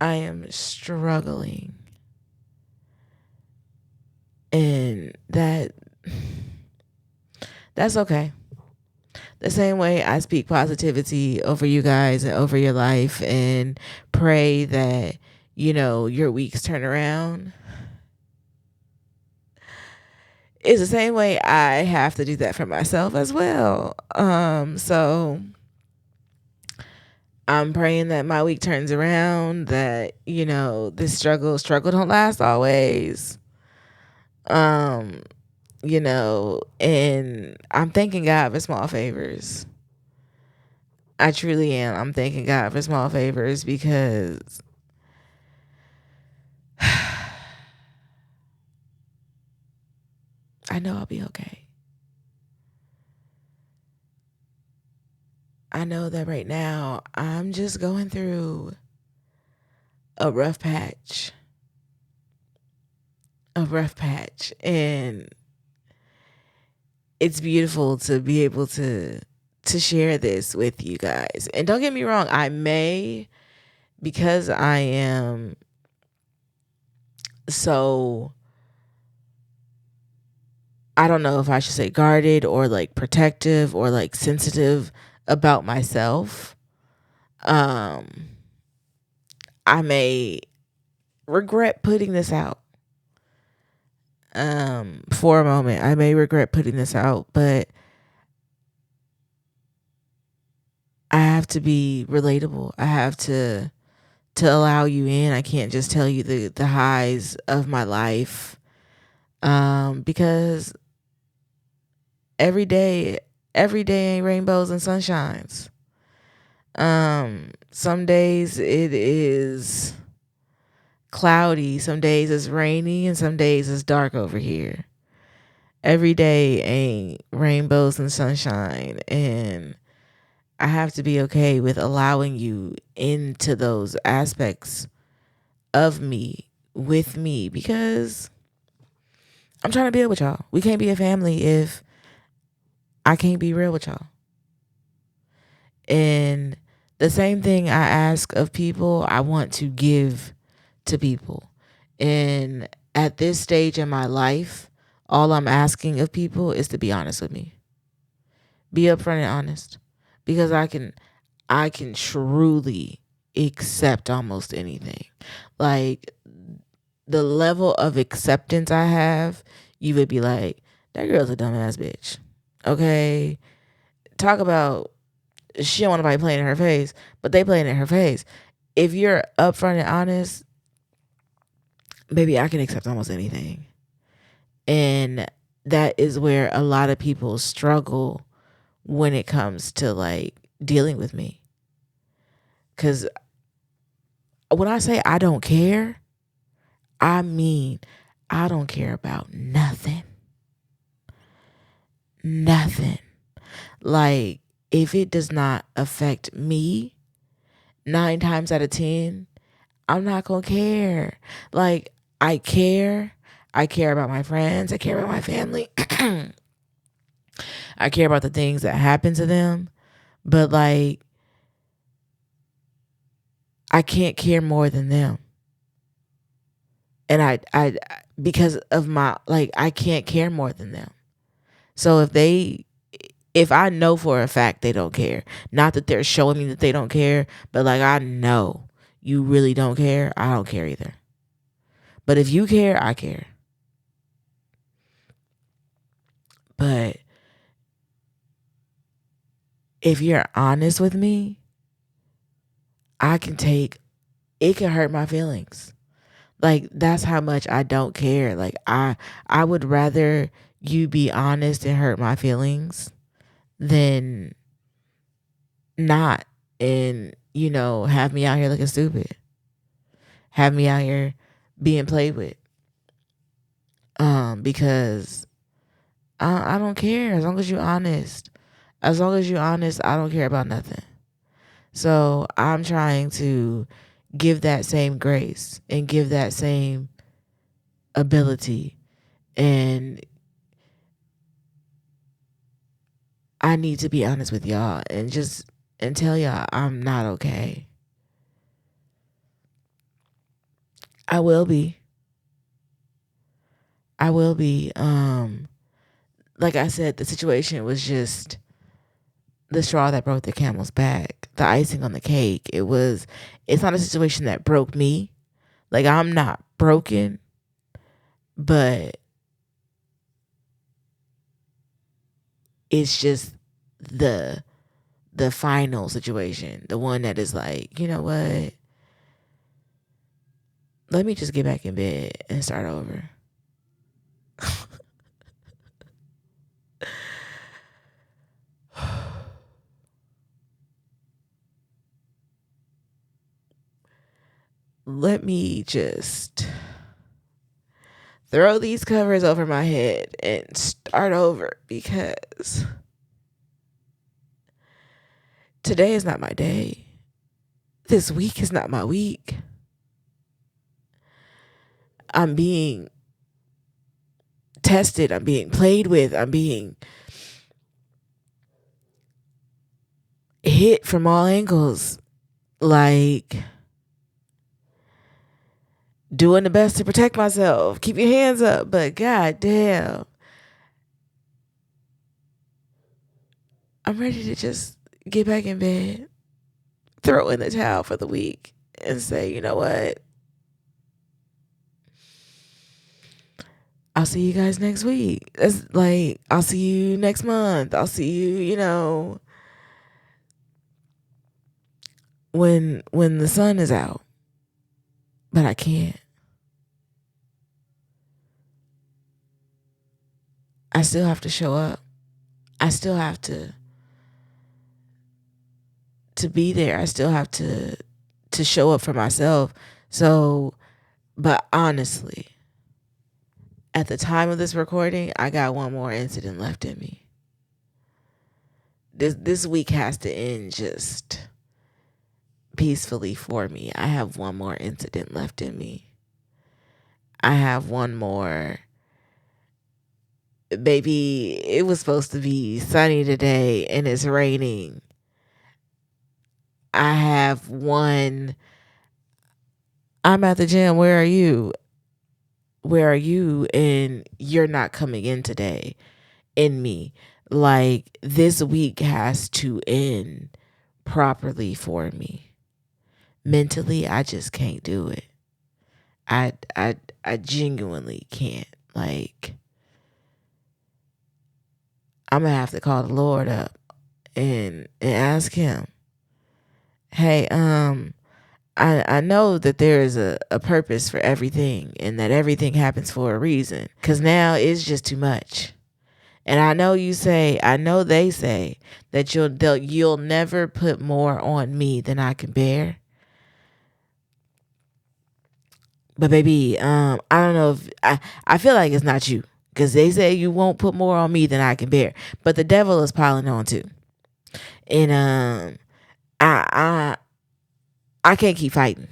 I am struggling. And that's okay. The same way I speak positivity over you guys and over your life and pray that, your weeks turn around, is the same way I have to do that for myself as well. So I'm praying that my week turns around, that, this struggle don't last always. And I'm thanking God for small favors. I truly am. I'm thanking God for small favors because I know I'll be okay. I know that right now I'm just going through a rough patch. And it's beautiful to be able to share this with you guys. And don't get me wrong, I may, because I am so, I don't know if I should say guarded or like protective or like sensitive about myself. I may regret putting this out. For a moment, I may regret putting this out, but I have to be relatable. I have to allow you in. I can't just tell you the highs of my life. Because every day ain't rainbows and sunshines. Some days it is cloudy, some days it's rainy, and some days it's dark over here. Every day ain't rainbows and sunshine, and I have to be okay with allowing you into those aspects of me, with me, because I'm trying to build with y'all. We can't be a family if I can't be real with y'all. And the same thing I ask of people, I want to give to people. And at this stage in my life, all I'm asking of people is to be honest with me. Be upfront and honest. Because I can truly accept almost anything. Like, the level of acceptance I have, you would be like, that girl's a dumbass bitch. Okay? Talk about, she don't want nobody playing in her face, but they playing in her face. If you're upfront and honest, baby, I can accept almost anything. And that is where a lot of people struggle when it comes to like dealing with me. Because when I say I don't care, I mean I don't care about nothing. Nothing. Like, if it does not affect me, 9 times out of 10, I'm not gonna care. Like, I care. I care about my friends. I care about my family. I care about the things that happen to them. But like, I can't care more than them. And I because of my, like, I can't care more than them. So if I know for a fact they don't care, not that they're showing me that they don't care, but like, I know you really don't care, I don't care either. But if you care, I care. But if you're honest with me, it can hurt my feelings. Like, that's how much I don't care. Like, I would rather you be honest and hurt my feelings than not, and have me out here looking stupid, have me out here being played with, because I don't care as long as you're honest. As long as you're honest, I don't care about nothing. So I'm trying to give that same grace and give that same ability. And I need to be honest with y'all and tell y'all I'm not okay. I will be. Like I said, the situation was just the straw that broke the camel's back, the icing on the cake. It's not a situation that broke me. Like, I'm not broken, but it's just the final situation, the one that is like, you know what? Let me just get back in bed and start over. Let me just throw these covers over my head and start over, because today is not my day. This week is not my week. I'm being tested. I'm being played with. I'm being hit from all angles. Like, doing the best to protect myself. Keep your hands up. But goddamn, I'm ready to just get back in bed, throw in the towel for the week, and say, you know what? I'll see you guys next week. It's like, I'll see you next month. I'll see you, when the sun is out. But I can't. I still have to show up. I still have to be there. I still have to show up for myself. So, but honestly, at the time of this recording, I got one more incident left in me. This week has to end just peacefully for me. I have one more incident left in me. I have one more. Baby, it was supposed to be sunny today and it's raining. I have one. I'm at the gym. Where are you? Where are you? And you're not coming in today. In me. Like, this week has to end properly for me. Mentally, I just can't do it. I genuinely can't. Like, I'm gonna have to call the Lord up and ask him, hey, I know that there is a purpose for everything and that everything happens for a reason. 'Cause now it's just too much. And I know they say that you'll never put more on me than I can bear. But baby, I don't know if I feel like it's not you, because they say you won't put more on me than I can bear. But the devil is piling on too. And I can't keep fighting.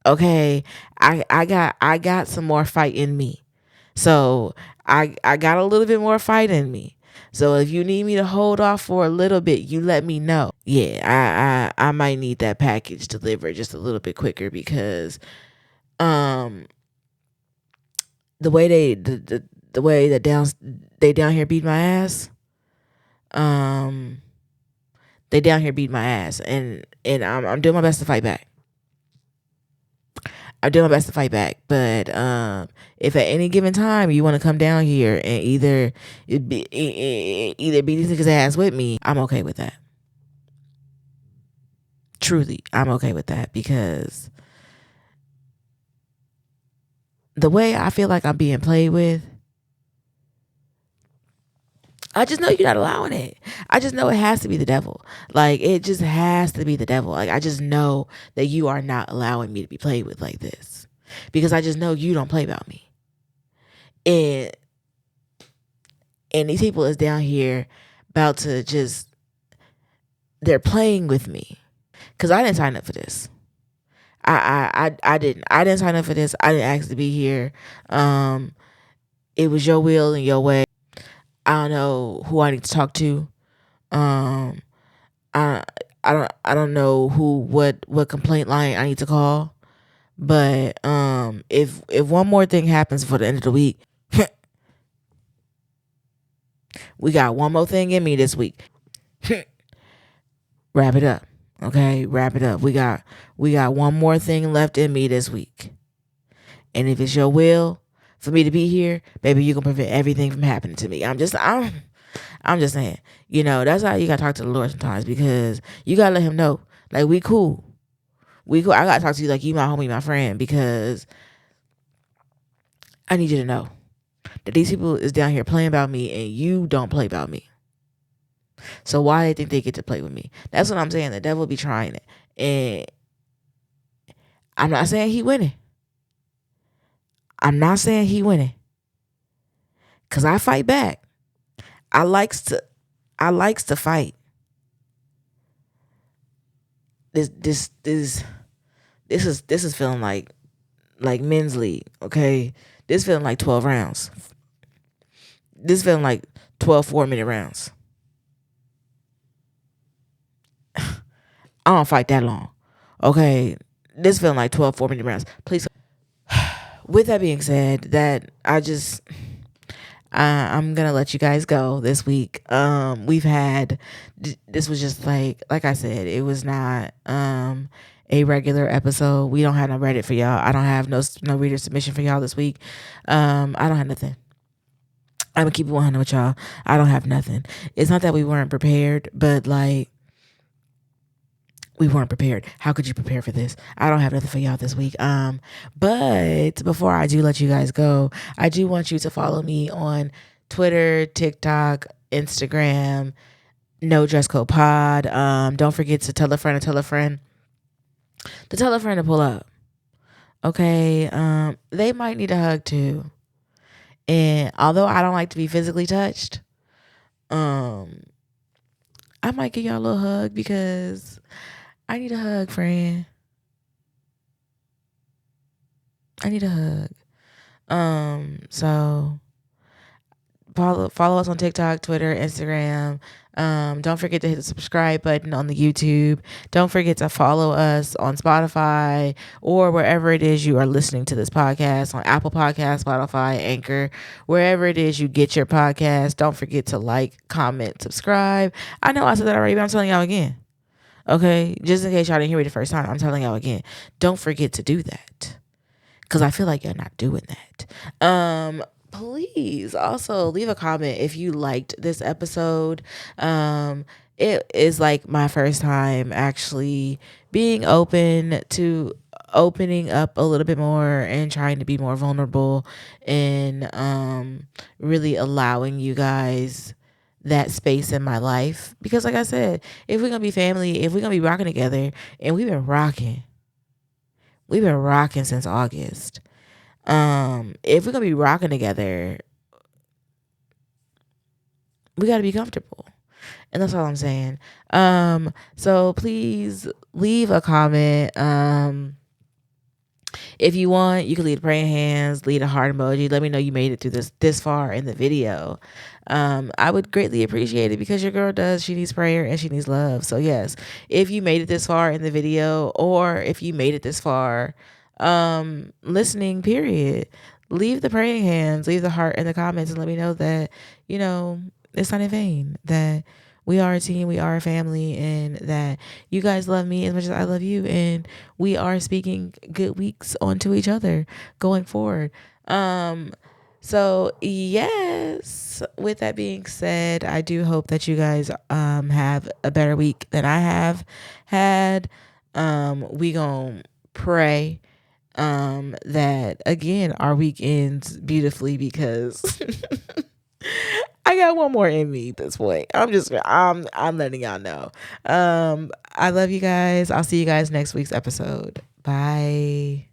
Okay. I got some more fight in me. So I got a little bit more fight in me. So if you need me to hold off for a little bit, you let me know. Yeah, I might need that package delivered just a little bit quicker, because the way the way that they down here beat my ass. They down here beat my ass, and I'm doing my best to fight back. But if at any given time you want to come down here and either beat these niggas' ass with me, I'm okay with that. Truly, I'm okay with that, because the way I feel like I'm being played with, I just know you're not allowing it. I just know it has to be the devil. Like, it just has to be the devil. Like, I just know that you are not allowing me to be played with like this, because I just know you don't play about me. And these people is down here about to just they're playing with me because I didn't sign up for this. I didn't sign up for this. I didn't ask to be here. It was your will and your way. I don't know who I need to talk to. Um, I don't know what complaint line I need to call. But if one more thing happens for the end of the week, we got one more thing in me this week. Wrap it up. Okay, wrap it up. We got one more thing left in me this week. And if it's your will for me to be here, baby, you can prevent everything from happening to me. I'm just saying, that's how you gotta talk to the Lord sometimes, because you gotta let him know, like, we cool. I gotta talk to you like you my homie, my friend, because I need you to know that these people is down here playing about me and you don't play about me. So why they think they get to play with me? That's what I'm saying. The devil be trying it. And I'm not saying he winning. Cause I fight back. I likes to fight. This is feeling like men's league, okay? This feeling like 12 rounds. This feeling like 12 4-minute rounds. I don't fight that long, okay? This feeling like 12 4-minute rounds. Please. With that being said, that I'm gonna let you guys go this week. We've had, this was just like I said, it was not a regular episode. We don't have no Reddit for y'all. I don't have no reader submission for y'all this week. I don't have nothing. I'm gonna keep it 100 with y'all. I don't have nothing. It's not that we weren't prepared, but like, we weren't prepared. How could you prepare for this? I don't have nothing for y'all this week. But before I do let you guys go, I do want you to follow me on Twitter, TikTok, Instagram, nodresscodepod. Don't forget to tell a friend to tell a friend to pull up. Okay. They might need a hug too. And although I don't like to be physically touched, I might give y'all a little hug because I need a hug, friend. I need a hug. So follow us on TikTok, Twitter, Instagram. Don't forget to hit the subscribe button on the YouTube. Don't forget to follow us on Spotify or wherever it is you are listening to this podcast, on Apple Podcasts, Spotify, Anchor, wherever it is you get your podcast. Don't forget to like, comment, subscribe. I know I said that already, but I'm telling y'all again. Okay, just in case y'all didn't hear me the first time, I'm telling y'all again. Don't forget to do that, because I feel like you're not doing that. Please also leave a comment if you liked this episode. It is like my first time actually being open to opening up a little bit more and trying to be more vulnerable and really allowing you guys that space in my life. Because like I said, if we're gonna be family, if we're gonna be rocking together, and we've been rocking since August. If we're gonna be rocking together, we gotta be comfortable. And that's all I'm saying. So please leave a comment. If you want, you can leave praying hands, leave a heart emoji. Let me know you made it through this far in the video. I would greatly appreciate it, because your girl she needs prayer and she needs love. So yes, if you made it this far in the video, or if you made it this far listening, period, leave the praying hands, leave the heart in the comments, and let me know that it's not in vain, that we are a team, we are a family, and that you guys love me as much as I love you, and we are speaking good weeks onto each other going forward. So yes, with that being said, I do hope that you guys have a better week than I have had. We gonna pray that again our week ends beautifully, because I got one more in me at this point. I'm letting y'all know. I love you guys. I'll see you guys next week's episode. Bye.